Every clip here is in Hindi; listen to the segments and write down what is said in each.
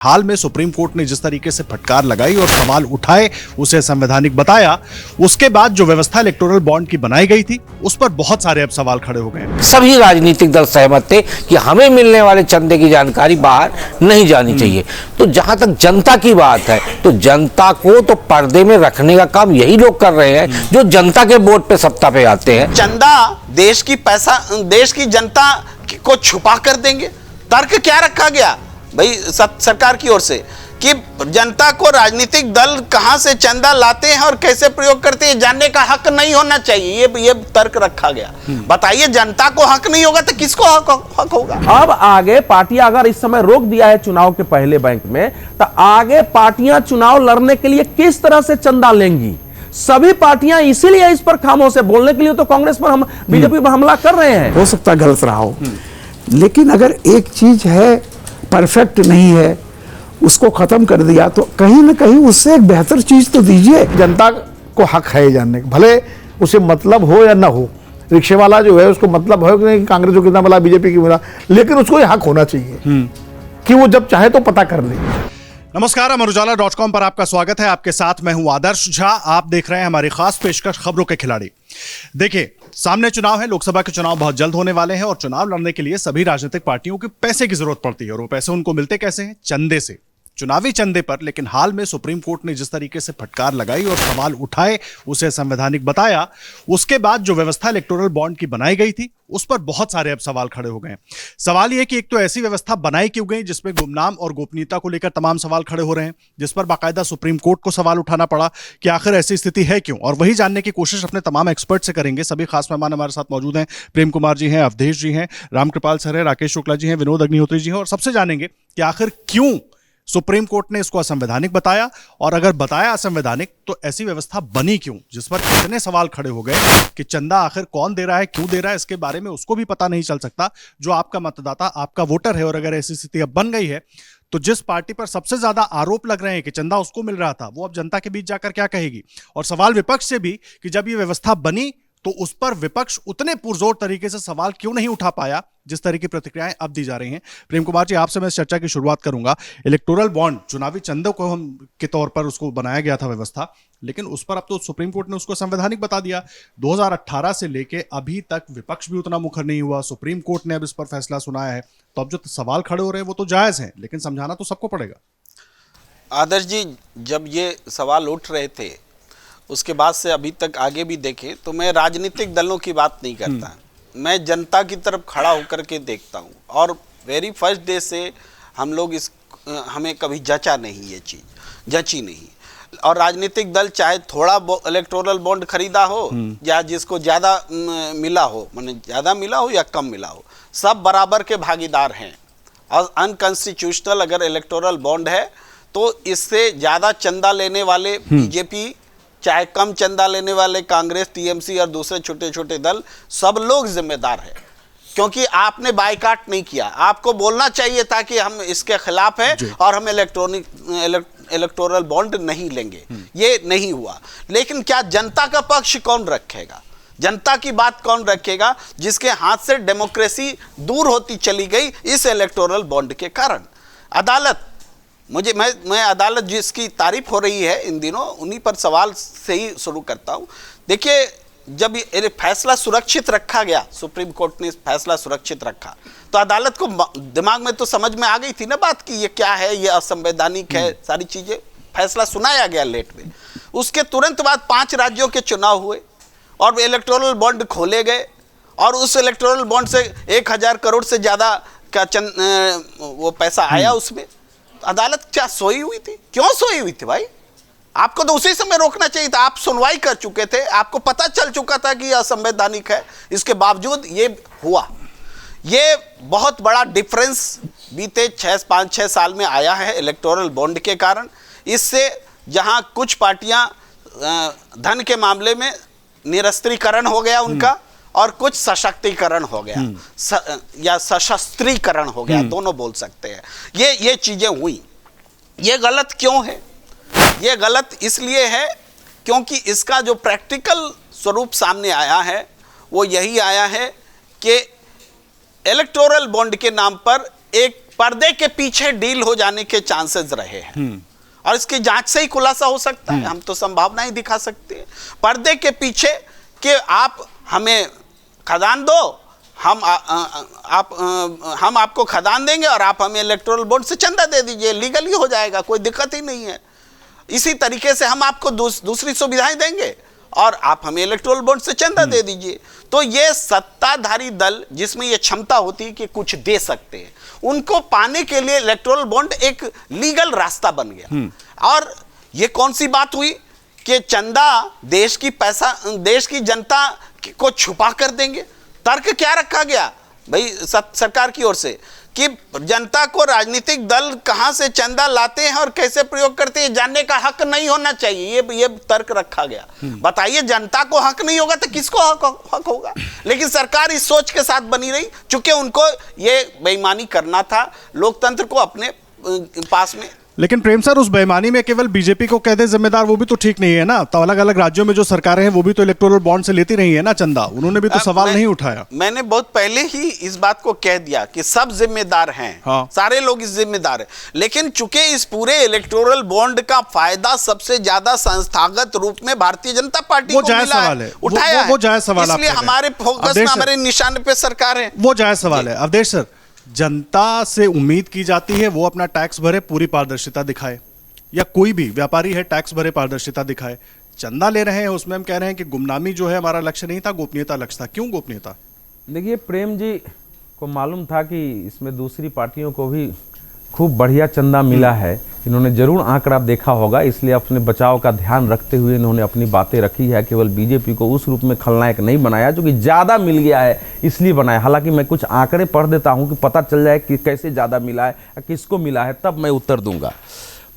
हाल में सुप्रीम कोर्ट ने जिस तरीके से फटकार लगाई और सवाल उठाए उसे संवैधानिक बताया, उसके बाद जो व्यवस्था इलेक्टोरल बॉन्ड की बनाई गई थी उस पर बहुत सारे अब सवाल खड़े हो गए। सभी राजनीतिक दल सहमत थे कि हमें मिलने वाले चंदे की जानकारी बाहर नहीं जानी चाहिए। तो जहां तक जनता की बात है, तो जनता को तो पर्दे में रखने का काम यही लोग कर रहे हैं जो जनता के वोट पे सत्ता पे आते हैं। चंदा देश की जनता को छुपा कर देंगे। तर्क क्या रखा गया भाई सरकार की ओर से कि जनता को राजनीतिक दल कहां से चंदा लाते हैं और कैसे प्रयोग करते हैं जानने का हक नहीं होना चाहिए। ये तर्क रखा गया। बताइए, जनता को हक नहीं होगा तो किसको हक होगा? अब आगे पार्टियां अगर इस समय रोक दिया है चुनाव के पहले बैंक में, तो आगे पार्टियां चुनाव लड़ने के लिए किस तरह से चंदा लेंगी? सभी पार्टियां इसीलिए इस पर खामोश है। बोलने के लिए तो कांग्रेस पर हम बीजेपी पर हमला कर रहे हैं। हो सकता है गलत रहा हो, लेकिन अगर एक चीज है परफेक्ट नहीं है, उसको खत्म कर दिया, तो कहीं ना कहीं उससे एक बेहतर चीज तो दीजिए। जनता को हक है जानने का, भले उसे मतलब हो या ना हो। रिक्शे वाला जो है उसको मतलब हो कि कांग्रेस को कितना मिला, बीजेपी की मिला, लेकिन उसको ये हक होना चाहिए कि वो जब चाहे तो पता कर ले। नमस्कार, अमर उजाला.com पर आपका स्वागत है। आपके साथ मैं हूं आदर्श झा। आप देख रहे हैं हमारी खास पेशकश खबरों के खिलाड़ी। देखिए, सामने चुनाव है, लोकसभा के चुनाव बहुत जल्द होने वाले हैं और चुनाव लड़ने के लिए सभी राजनीतिक पार्टियों को पैसे की जरूरत पड़ती है और वो पैसे उनको मिलते कैसे हैं? चंदे से, चुनावी चंदे पर। लेकिन हाल में सुप्रीम कोर्ट ने जिस तरीके से फटकार लगाई और सवाल उठाए उसे संवैधानिक बताया, उसके बाद जो व्यवस्था इलेक्टोरल बॉन्ड की बनाई गई थी उस पर बहुत सारे अब सवाल खड़े हो गए। सवाल यह कि एक तो ऐसी व्यवस्था बनाई क्यों गई जिसमें गुमनाम और गोपनीयता को लेकर तमाम सवाल खड़े हो रहे हैं, जिस पर बाकायदा सुप्रीम कोर्ट को सवाल उठाना पड़ा कि आखिर ऐसी स्थिति है क्यों। और वही जानने की कोशिश अपने तमाम एक्सपर्ट से करेंगे। सभी खास मेहमान हमारे साथ मौजूद हैं। प्रेम कुमार जी हैं, अवधेश जी हैं, रामकृपाल सर हैं, राकेश शुक्ला जी हैं, विनोद अग्निहोत्री जी हैं। और सबसे जानेंगे कि आखिर क्यों सुप्रीम कोर्ट ने इसको असंवैधानिक बताया, और अगर बताया असंवैधानिक तो ऐसी व्यवस्था बनी क्यों, जिस पर इतने सवाल खड़े हो गए कि चंदा आखिर कौन दे रहा है, क्यों दे रहा है, इसके बारे में उसको भी पता नहीं चल सकता जो आपका मतदाता, आपका वोटर है। और अगर ऐसी स्थिति अब बन गई है तो जिस पार्टी पर सबसे ज्यादा आरोप लग रहे हैं कि चंदा उसको मिल रहा था, वो अब जनता के बीच जाकर क्या कहेगी? और सवाल विपक्ष से भी कि जब ये व्यवस्था बनी तो उस पर विपक्ष उतने पुरजोर तरीके से सवाल क्यों नहीं उठा पाया जिस तरह की प्रतिक्रियाएं अब दी जा रही हैं। प्रेम कुमार जी, आपसे मैं इस चर्चा की शुरुआत करूंगा। इलेक्टोरल बॉन्ड चुनावी चंदों को हम के तौर पर उसको बनाया गया था व्यवस्था, लेकिन उस पर अब तो सुप्रीम कोर्ट ने उसको संवैधानिक बता दिया। 2018 से लेके अभी तक विपक्ष भी उतना मुखर नहीं हुआ, सुप्रीम कोर्ट ने अब इस पर फैसला सुनाया है। तो अब जो सवाल खड़े हो रहे हैं वो तो जायज हैं, लेकिन समझाना तो सबको पड़ेगा। आदर्श जी, जब ये सवाल उठ रहे थे उसके बाद से अभी तक आगे भी देखें तो मैं राजनीतिक दलों की बात नहीं करता, मैं जनता की तरफ खड़ा होकर के देखता हूँ। और वेरी फर्स्ट डे से हम लोग हमें कभी जचा नहीं, ये चीज़ जची नहीं। और राजनीतिक दल चाहे थोड़ा इलेक्टोरल बॉन्ड खरीदा हो या जिसको ज़्यादा मिला हो, माने ज़्यादा मिला हो या कम मिला हो, सब बराबर के भागीदार हैं। और अनकॉन्स्टिट्यूशनल अगर इलेक्टोरल बॉन्ड है तो इससे ज़्यादा चंदा लेने वाले बीजेपी, चाहे कम चंदा लेने वाले कांग्रेस, टीएमसी और दूसरे छोटे छोटे दल, सब लोग जिम्मेदार हैं। क्योंकि आपने बायकॉट नहीं किया। आपको बोलना चाहिए था कि हम इसके खिलाफ हैं और हम इलेक्टोरल बॉन्ड नहीं लेंगे। ये नहीं हुआ। लेकिन क्या जनता का पक्ष कौन रखेगा? जनता की बात कौन रखेगा जिसके हाथ से डेमोक्रेसी दूर होती चली गई इस इलेक्टोरल बॉन्ड के कारण? अदालत, मैं अदालत जिसकी तारीफ हो रही है इन दिनों, उन्हीं पर सवाल से ही शुरू करता हूं। देखिए, जब ये फैसला सुरक्षित रखा गया, सुप्रीम कोर्ट ने फैसला सुरक्षित रखा, तो अदालत को दिमाग में तो समझ में आ गई थी ना बात कि ये क्या है, ये असंवैधानिक है, सारी चीजें। फैसला सुनाया गया लेट में। उसके तुरंत बाद 5 राज्यों के चुनाव हुए और इलेक्टोरल बॉन्ड खोले गए और उस इलेक्टोरल बॉन्ड से 1000 करोड़ से ज्यादा का वो पैसा आया उसमें। अदालत क्या सोई हुई थी? क्यों सोई हुई थी भाई? आपको तो उसी समय रोकना चाहिए था। आप सुनवाई कर चुके थे, आपको पता चल चुका था कि यह असंवैधानिक है, इसके बावजूद ये हुआ। ये बहुत बड़ा डिफरेंस बीते 5-6 साल में आया है इलेक्टोरल बॉन्ड के कारण। इससे जहां कुछ पार्टियां धन के मामले में निरस्त्रीकरण हो गया उनका, और कुछ सशक्तिकरण हो गया या सशस्त्रीकरण हो गया, दोनों बोल सकते हैं। ये चीजें हुई। ये गलत क्यों है? ये गलत इसलिए है क्योंकि इसका जो प्रैक्टिकल स्वरूप सामने आया है वो यही आया है कि इलेक्टोरल बॉन्ड के नाम पर एक पर्दे के पीछे डील हो जाने के चांसेस रहे हैं और इसकी जांच से ही खुलासा हो सकता है। हम तो संभावनाएं दिखा सकते हैं पर्दे के पीछे कि आप हमें खदान दो, हम आपको खदान देंगे और आप हमें इलेक्टोरल बॉन्ड से चंदा दे दीजिए, लीगली हो जाएगा, कोई दिक्कत ही नहीं है। इसी तरीके से हम आपको दूसरी सुविधाएं देंगे और आप हमें इलेक्टोरल बॉन्ड से चंदा दे दीजिए। तो ये सत्ताधारी दल जिसमें ये क्षमता होती है कि कुछ दे सकते हैं, उनको पाने के लिए इलेक्टोरल बॉन्ड एक लीगल रास्ता बन गया। और ये कौन सी बात हुई कि चंदा देश की जनता को छुपा कर देंगे? तर्क क्या रखा गया भाई सरकार की ओर से कि जनता को राजनीतिक दल कहां से चंदा लाते हैं और कैसे प्रयोग करते हैं जानने का हक नहीं होना चाहिए, ये तर्क रखा गया। बताइए, जनता को हक नहीं होगा तो किसको हक होगा? लेकिन सरकार इस सोच के साथ बनी रही, चूंकि उनको ये बेईमानी करना था, लोकतंत्र को अपने पास में। लेकिन प्रेम सर, उस बेईमानी में केवल बीजेपी को कह दे जिम्मेदार, वो भी तो ठीक नहीं है ना। तो अलग अलग राज्यों में जो सरकारें हैं वो भी तो इलेक्टोरल बॉन्ड से लेती रही है ना चंदा, उन्होंने भी तो सवाल नहीं उठाया। मैंने बहुत पहले ही इस बात को कह दिया कि सब जिम्मेदार हैं। हाँ। सारे लोग इस जिम्मेदार हैं, लेकिन चूंकि इस पूरे इलेक्टोरल बॉन्ड का फायदा सबसे ज्यादा संस्थागत रूप में भारतीय जनता पार्टी को मिला है, उठाया है, वो जायज सवाल, इसलिए हमारे फोकस में, हमारे निशाने पे सरकार है, वो जायज सवाल है। अवधेश सर, जनता से उम्मीद की जाती है वो अपना टैक्स भरे, पूरी पारदर्शिता दिखाए, या कोई भी व्यापारी है टैक्स भरे, पारदर्शिता दिखाए। चंदा ले रहे हैं उसमें हम कह रहे हैं कि गुमनामी जो है हमारा लक्ष्य नहीं था, गोपनीयता लक्ष्य था। क्यों गोपनीयता? देखिए, प्रेम जी को मालूम था कि इसमें दूसरी पार्टियों को भी खूब बढ़िया चंदा मिला है। इन्होंने जरूर आंकड़ा देखा होगा, इसलिए अपने बचाव का ध्यान रखते हुए इन्होंने अपनी बातें रखी है। केवल बीजेपी को उस रूप में खलनायक नहीं बनाया जो कि ज़्यादा मिल गया है इसलिए बनाया। हालांकि मैं कुछ आंकड़े पढ़ देता हूं कि पता चल जाए कि कैसे ज़्यादा मिला है, किसको मिला है, तब मैं उत्तर दूंगा।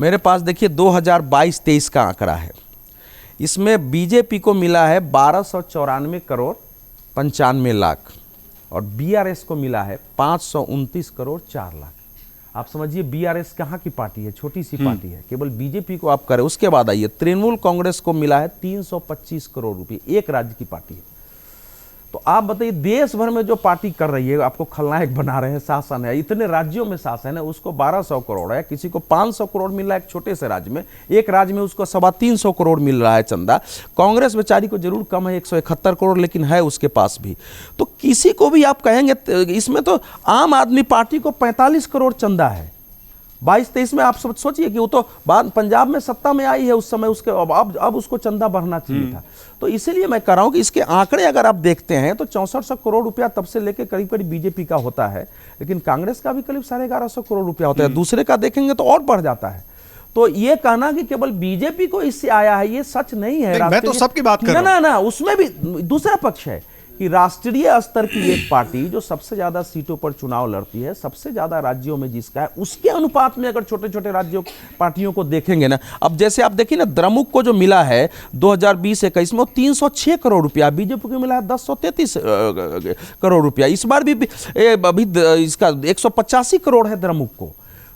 मेरे पास देखिए 2022-23 का आंकड़ा है। इसमें बीजेपी को मिला है 1294 करोड़ 95 लाख और बीआरएस को मिला है 529 करोड़ 4 लाख। आप समझिए बीआरएस कहाँ की पार्टी है, छोटी सी पार्टी है, केवल बीजेपी को आप करें। उसके बाद आइए, तृणमूल कांग्रेस को मिला है 325 करोड़ रुपए, एक राज्य की पार्टी है। तो आप बताइए, देश भर में जो पार्टी कर रही है, आपको खलनायक बना रहे हैं, शासन है, इतने राज्यों में शासन है, उसको 1200 करोड़ है, किसी को 500 करोड़ मिल रहा है एक छोटे से राज्य में, एक राज्य में उसको 325 करोड़ मिल रहा है चंदा। कांग्रेस बेचारी को जरूर कम है 171 करोड़, लेकिन है उसके पास भी। तो किसी को भी आप कहेंगे, इसमें तो आम आदमी पार्टी को 45 करोड़ चंदा है। 22-23 में आप सब सोचिए कि वो तो बाद पंजाब में सत्ता में आई है उस समय, उसके अब उसको चंदा बढ़ना चाहिए था। तो इसीलिए मैं कह रहा हूं कि इसके आंकड़े अगर आप देखते हैं तो 6400 करोड़ रुपया तब से लेकर करीब करीब बीजेपी का होता है, लेकिन कांग्रेस का भी करीब 1150 करोड़ रुपया होता है। दूसरे का देखेंगे तो और बढ़ जाता है। तो ये कहना कि केवल बीजेपी को इससे आया है, ये सच नहीं है। मैं तो सबकी बात कर रहा हूं। ना, उसमें भी दूसरा पक्ष है कि राष्ट्रीय स्तर की एक पार्टी जो सबसे ज्यादा सीटों पर चुनाव लड़ती है, सबसे ज्यादा राज्यों में जिसका है, उसके अनुपात में अगर छोटे छोटे राज्यों पार्टियों को देखेंगे ना, अब जैसे आप देखिए ना, द्रमुक को जो मिला है 2020-21 में वो 306 करोड़ रुपया, बीजेपी को मिला है 1033 करोड़ रुपया। इस बार भी अभी इसका 185 करोड़ है द्रमुक को।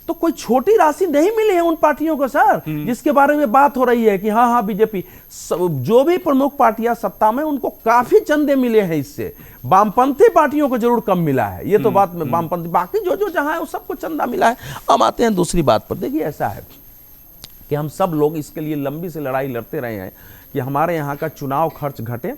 तो कोई छोटी राशि नहीं मिली है उन पार्टियों को सर, जिसके बारे में बात हो रही है कि हाँ बीजेपी, जो भी प्रमुख पार्टियां सत्ता में, उनको काफी चंदे मिले हैं इससे। वामपंथी पार्टियों को जरूर कम मिला है, ये तो बात में वामपंथी, बाकी जो जहां है वो सबको चंदा मिला है। अब आते हैं दूसरी बात पर। देखिए, ऐसा है कि हम सब लोग इसके लिए लंबी से लड़ाई लड़ते रहे हैं कि हमारे यहाँ का चुनाव खर्च घटे,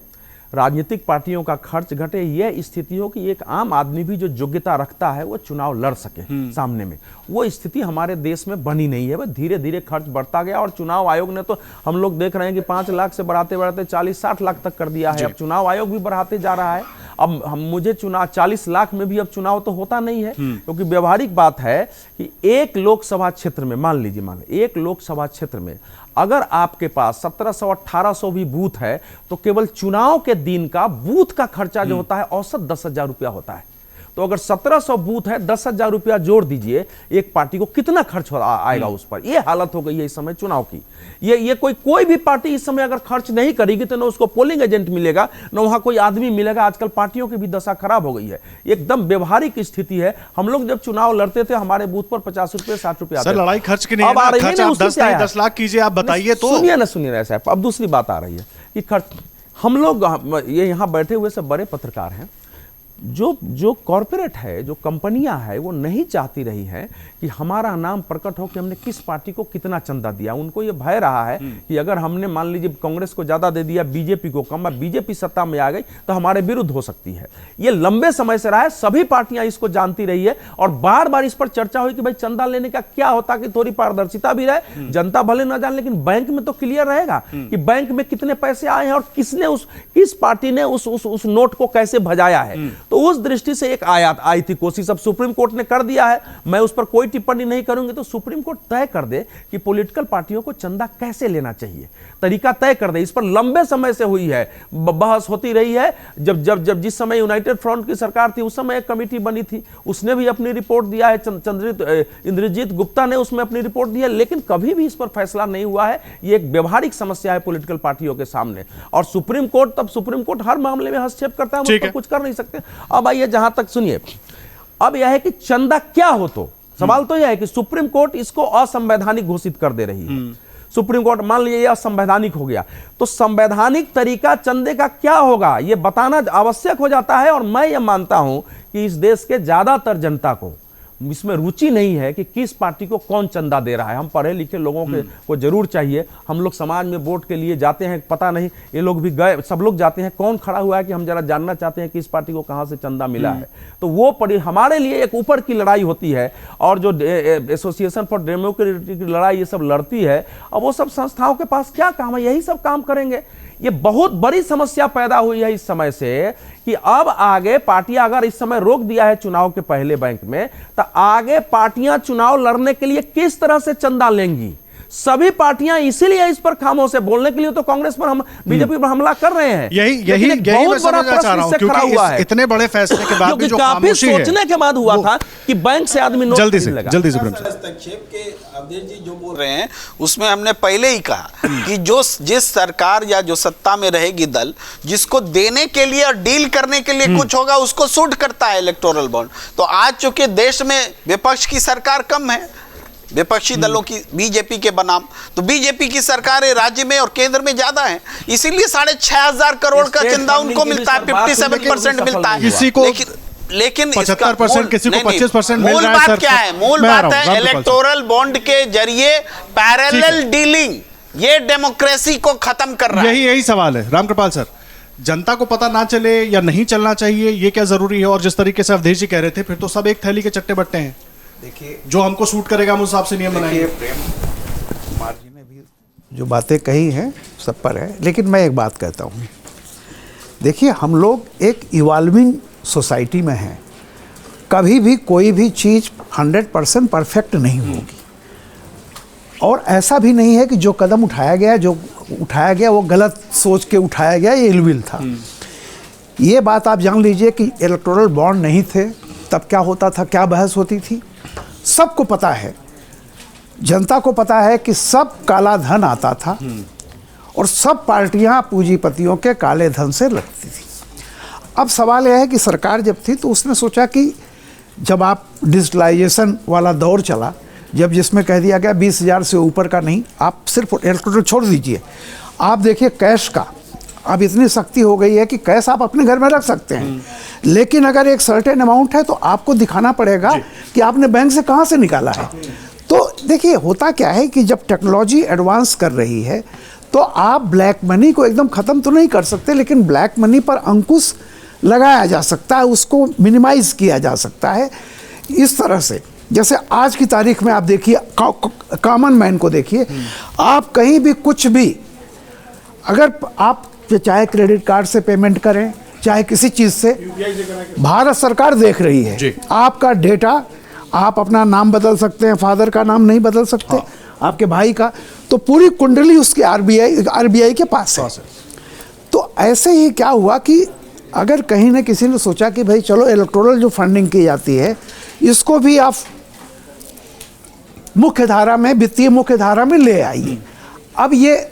राजनीतिक पार्टियों का खर्च घटे, यह स्थिति हो कि एक आम आदमी भी जो योग्यता रखता है वो चुनाव लड़ सके सामने में। वो स्थिति हमारे देश में बनी नहीं है। वह धीरे धीरे खर्च बढ़ता गया और चुनाव आयोग ने तो, हम लोग देख रहे हैं कि 5 लाख से बढ़ाते बढ़ाते 40-60 लाख तक कर दिया है। अब चुनाव आयोग भी बढ़ाते जा रहा है। अब मुझे चुनाव 40 लाख में भी अब चुनाव तो होता नहीं है, क्योंकि व्यवहारिक बात है कि एक लोकसभा क्षेत्र में, मान लीजिए एक लोकसभा क्षेत्र में अगर आपके पास 1700-1800 भी बूथ है, तो केवल चुनाव के दिन का बूथ का खर्चा जो होता है औसत 10,000 रुपया होता है। तो अगर 1700 बूथ है, 10,000 रुपया जोड़ दीजिए, एक पार्टी को कितना खर्च आएगा उस पर। यह हालत हो गई है इस समय चुनाव की। ये कोई भी पार्टी इस समय अगर खर्च नहीं करेगी तो ना उसको पोलिंग एजेंट मिलेगा, ना वहां कोई आदमी मिलेगा। आजकल पार्टियों की भी दशा खराब हो गई है, एकदम व्यवहारिक स्थिति है। हम लोग जब चुनाव लड़ते थे, हमारे बूथ पर 50 रुपये 60 रुपये आते थे। लड़ाई खर्च की नहीं है ना, खर्च आप 10 लाख कीजिए, आप बताइए तो। सुनिए ना साहब, अब दूसरी बात आ रही है कि खर्च, हम लोग ये यहाँ बैठे हुए सब बड़े पत्रकार हैं, जो कॉरपोरेट है, जो कंपनियां है, वो नहीं चाहती रही हैं कि हमारा नाम प्रकट हो कि हमने किस पार्टी को कितना चंदा दिया। उनको ये भय रहा है कि अगर हमने मान लीजिए कांग्रेस को ज्यादा दे दिया, बीजेपी को कम, बीजेपी सत्ता में आ गई तो हमारे विरुद्ध हो सकती है। ये लंबे समय से रहा है, सभी पार्टियां इसको जानती रही है और बार बार इस पर चर्चा हुई कि भाई चंदा लेने का क्या होता कि थोड़ी पारदर्शिता भी रहे, जनता भले न जाने लेकिन बैंक में तो क्लियर रहेगा कि बैंक में कितने पैसे आए हैं और किसने किस पार्टी ने उस नोट को कैसे भजाया है। तो उस दृष्टि से एक आयात आई थी कोशिश, अब सुप्रीम कोर्ट ने कर दिया है, मैं उस पर कोई टिप्पणी नहीं करूंगी। तो सुप्रीम कोर्ट तय कर दे कि पॉलिटिकल पार्टियों को चंदा कैसे लेना चाहिए, तरीका तय कर दे। इस पर लंबे समय से हुई है बहस, होती रही है। जब जिस समय यूनाइटेड फ्रंट की सरकार थी उस समय एक कमेटी बनी थी, उसने भी अपनी रिपोर्ट दिया है, इंद्रजीत गुप्ता ने उसमें अपनी रिपोर्ट दी है, लेकिन कभी भी इस पर फैसला नहीं हुआ है। ये एक व्यवहारिक समस्या है पॉलिटिकल पार्टियों के सामने और सुप्रीम कोर्ट हर मामले में हस्तक्षेप करता है, हम उस पर कुछ कर नहीं सकते। अब आइए जहां तक सुनिए, अब यह है कि चंदा क्या हो, तो सवाल तो यह है कि सुप्रीम कोर्ट इसको असंवैधानिक घोषित कर दे रही है। सुप्रीम कोर्ट मान लीजिए यह असंवैधानिक हो गया तो संवैधानिक तरीका चंदे का क्या होगा यह बताना आवश्यक हो जाता है। और मैं यह मानता हूं कि इस देश के ज्यादातर जनता को इसमें रुचि नहीं है कि किस पार्टी को कौन चंदा दे रहा है। हम पढ़े लिखे लोगों को जरूर चाहिए, हम लोग समाज में वोट के लिए जाते हैं, पता नहीं ये लोग भी गए, सब लोग जाते हैं, कौन खड़ा हुआ है कि हम जरा जानना चाहते हैं कि इस पार्टी को कहां से चंदा मिला है। तो वो हमारे लिए एक ऊपर की लड़ाई होती है और जो एसोसिएशन फॉर डेमोक्रेसी की लड़ाई ये सब लड़ती है, अब वो सब संस्थाओं के पास क्या काम है, यही सब काम करेंगे। ये बहुत बड़ी समस्या पैदा हुई है इस समय से कि अब आगे पार्टियां अगर इस समय रोक दिया है चुनाव के पहले बैंक में, तो आगे पार्टियां चुनाव लड़ने के लिए किस तरह से चंदा लेंगी। सभी पार्टियां इसीलिए इस पर खामोश है, बोलने के लिए तो कांग्रेस पर हम बीजेपी पर हमला कर रहे हैं। यही मैं समझना चाह रहा हूं क्योंकि इतने बड़े फैसले के बाद भी जो खामोशी है, सोचने के बाद हुआ था कि बैंक से आदमी नोट जल्दी से हस्तक्षेप के अवधेश जी जो बोल रहे हैं उसमें हमने पहले ही कहा कि जिस सरकार या जो सत्ता में रहेगी दल, जिसको देने के लिए और डील करने के लिए कुछ होगा उसको सूट करता है इलेक्टोरल बॉन्ड। तो आज चूंकि देश में विपक्ष की सरकार कम है, विपक्षी दलों की बीजेपी के बनाम, तो बीजेपी की सरकारें राज्य में और केंद्र में ज्यादा है, इसीलिए 6,500 करोड़ का चंदा उनको मिलता है, 57% मिलता है। किसी को लेकिन 75%, किसी को 25% मिल रहा है। मूल बात क्या है? मूल बात है इलेक्टोरल बॉन्ड के जरिए पैरेलल डीलिंग, ये डेमोक्रेसी को खत्म कर रहा है। यही सवाल है रामकृपाल सर, जनता को पता ना चले या नहीं चलना चाहिए, ये क्या जरूरी है? और जिस तरीके से अवधेश जी कह रहे थे, फिर तो सब एक थैली के चट्टे बट्टे हैं। देखिए, जो हमको सूट करेगा हम उस हिसाब से नियम बनाएंगे। प्रेम कुमार जी ने भी जो बातें कही हैं सब पर है, लेकिन मैं एक बात कहता हूँ। देखिए, हम लोग एक इवॉल्विंग सोसाइटी में हैं, कभी भी कोई भी चीज़ 100% परफेक्ट नहीं होगी और ऐसा भी नहीं है कि जो कदम उठाया गया वो गलत सोच के उठाया गया, ये इलविल था। ये बात आप जान लीजिए कि इलेक्टोरल बॉन्ड नहीं थे तब क्या होता था, क्या बहस होती थी, सबको पता है, जनता को पता है कि सब काला धन आता था और सब पार्टियां पूंजीपतियों के काले धन से लगती थी। अब सवाल यह है कि सरकार जब थी तो उसने सोचा कि जब आप डिजिटलाइजेशन वाला दौर चला, जब जिसमें कह दिया गया 20,000 से ऊपर का नहीं, आप सिर्फ इलेक्ट्रॉनिक छोड़ दीजिए, आप देखिए कैश का अब इतनी सख्ती हो गई है कि कैश आप अपने घर में रख सकते हैं, लेकिन अगर एक सर्टेन अमाउंट है तो आपको दिखाना पड़ेगा कि आपने बैंक से कहाँ से निकाला है। तो देखिए, होता क्या है कि जब टेक्नोलॉजी एडवांस कर रही है तो आप ब्लैक मनी को एकदम ख़त्म तो नहीं कर सकते, लेकिन ब्लैक मनी पर अंकुश लगाया जा सकता है, उसको मिनिमाइज किया जा सकता है इस तरह से। जैसे आज की तारीख में आप देखिए, कॉमन मैन को देखिए, आप कहीं भी कुछ भी, अगर आप चाहे क्रेडिट कार्ड से पेमेंट करें, चाहे किसी चीज़ से, भारत सरकार देख रही है आपका डेटा। आप अपना नाम बदल सकते हैं, फादर का नाम नहीं बदल सकते, आपके भाई का, तो पूरी कुंडली उसके आरबीआई के पास है। तो ऐसे ही क्या हुआ कि अगर कहीं ना किसी ने सोचा कि भाई चलो इलेक्टोरल जो फंडिंग की जाती है इसको भी आप मुख्य धारा में, वित्तीय मुख्य धारा में ले आइए। अब ये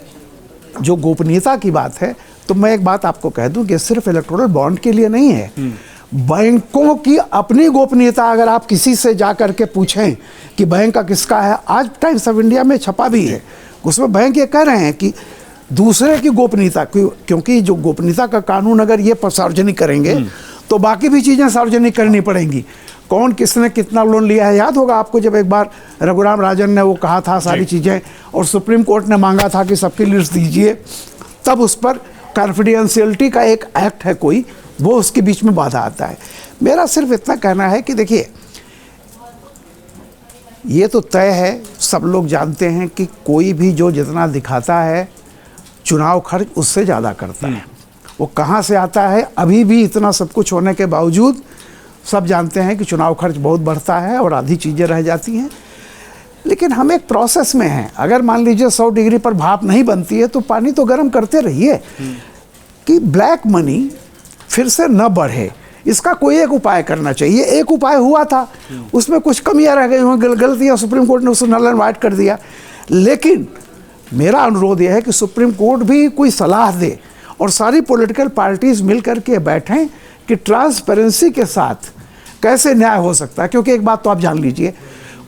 जो गोपनीयता की बात है, तो मैं एक बात आपको कह दूं कि सिर्फ इलेक्टोरल बॉन्ड के लिए नहीं है, बैंकों की अपनी गोपनीयता अगर आप किसी से जा करके पूछें कि बैंक का किसका है, आज टाइम्स ऑफ इंडिया में छपा भी है, उसमें बैंक ये कह रहे हैं कि दूसरे की गोपनीयता, क्योंकि जो गोपनीयता का कानून अगर ये सार्वजनिक करेंगे तो बाकी भी चीज़ें सार्वजनिक करनी पड़ेंगी। कौन किसने कितना लोन लिया है, याद होगा आपको जब एक बार रघुराम राजन ने वो कहा था सारी चीज़ें, और सुप्रीम कोर्ट ने मांगा था कि सबकी लिस्ट दीजिए, तब उस पर कॉन्फिडेंशियलिटी का एक एक्ट है कोई, वो उसके बीच में बाधा आता है। मेरा सिर्फ इतना कहना है कि देखिए, ये तो तय है, सब लोग जानते हैं कि कोई भी जो जितना दिखाता है चुनाव खर्च उससे ज़्यादा करता है। वो कहाँ से आता है, अभी भी इतना सब कुछ होने के बावजूद सब जानते हैं कि चुनाव खर्च बहुत बढ़ता है और आधी चीज़ें रह जाती हैं। लेकिन हम एक प्रोसेस में हैं। अगर मान लीजिए 100 डिग्री पर भाप नहीं बनती है तो पानी तो गर्म करते रहिए कि ब्लैक मनी फिर से न बढ़े। इसका कोई एक उपाय करना चाहिए। एक उपाय हुआ था, उसमें कुछ कमियां रह गई हों, गलतियां, सुप्रीम कोर्ट ने उसको नल एंड वाइट कर दिया। लेकिन मेरा अनुरोध यह है कि सुप्रीम कोर्ट भी कोई सलाह दे और सारी पॉलिटिकल पार्टीज मिल करके बैठें कि ट्रांसपेरेंसी के साथ कैसे न्याय हो सकता है। क्योंकि एक बात तो आप जान लीजिए,